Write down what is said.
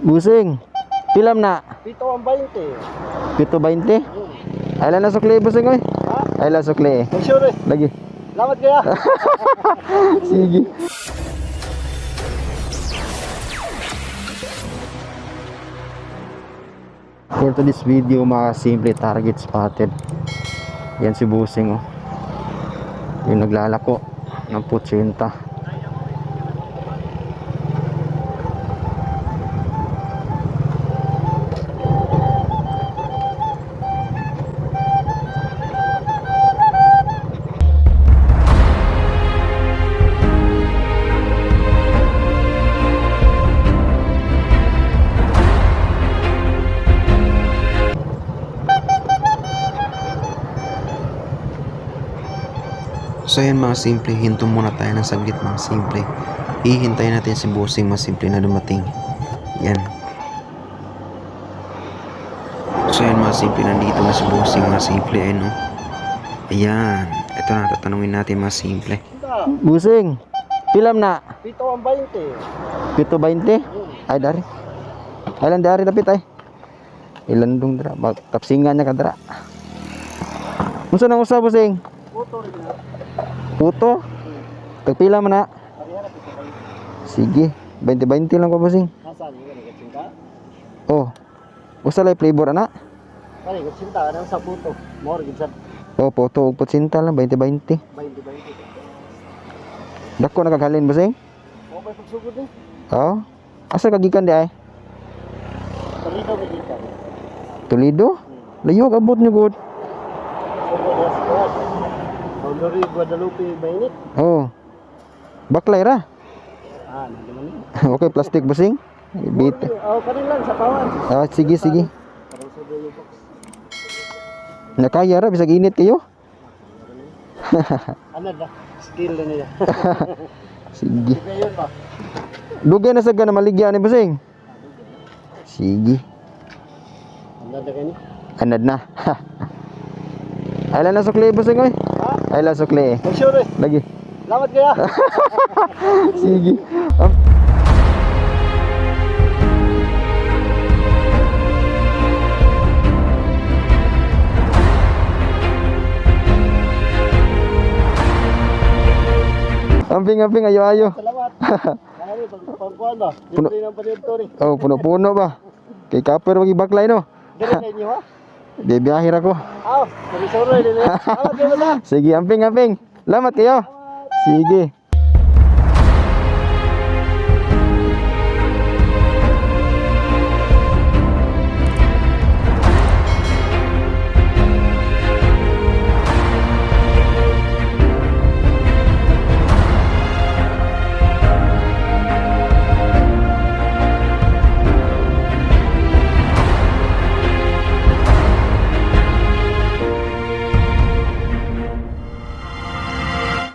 Busing. Pilam na. Pito ang 20. Pito 20. Ay lang na sukli busing oy. Ha? Ay lang sukli. Sure eh. Lagi. Salamat kaya. Sige. For today's video, mga simple target spotted. Yan si Busing oh. Yung naglalako ng putsinta. So yan mga simple, hinto muna tayo ng saglit mga simple. Hihintayin natin si Busing mga simple na dumating. Yan. So yan mga simple, nandito na si Busing mga simple. Ayun no. Ayan. Ito na, tatanungin natin mga simple. Busing. Pilam na. Pito ang 20. Pito 20. Ay dari. Ay lang dari dapit ay. Ilan dong dra. Kapsingan niya kadra. Unsa nang usa Busing? Puto rin na. Puto. Tagpila man na. Parehara pito 20. Sige. 20-20 lang ko Busing. Nasaan yung nagkatsinta? Oh. Usa lay flavor ana? Pare, nagkatsinta. Anong sa puto? More, ginsan. Oh, puto ug putsinta lang 20-20. 20. Dako nakaghalin Busing? O may pagsugod eh. Oh. Asa kagikan di ay? Palido may gikan. Toledo? Layo abot niyo gud. Sugod na squad. Boundary Guadalupe mainit. Oh. Baklay ra. Ah, naman yun. Okay, plastic Busing. Bit. Oh, kanin lang sa pawan. Ah, sige sige. Parang sa yung box. Nakaya ra bisag init kayo. Ano na? Skill na niya. Sige. Sige yun ba? Dugay na sa gana maligya ni Busing. Sige. Ano na gani? Anad na. Ay lang na sukli Busing oy. Ha? Ay lang sukli. Sure eh. Lagi. Salamat kaya. Sige. Amping ayo. Salamat. Ano pagkuan ba? Puno. Libre ng panito rin. Oh, puno-puno ba? Kay kaper wagi baklay no. Dere sa inyo ha? Di biyahir ako. Aw, sorry din. Salamat kaya ba? Sige, amping. Lamat kayo. Sige.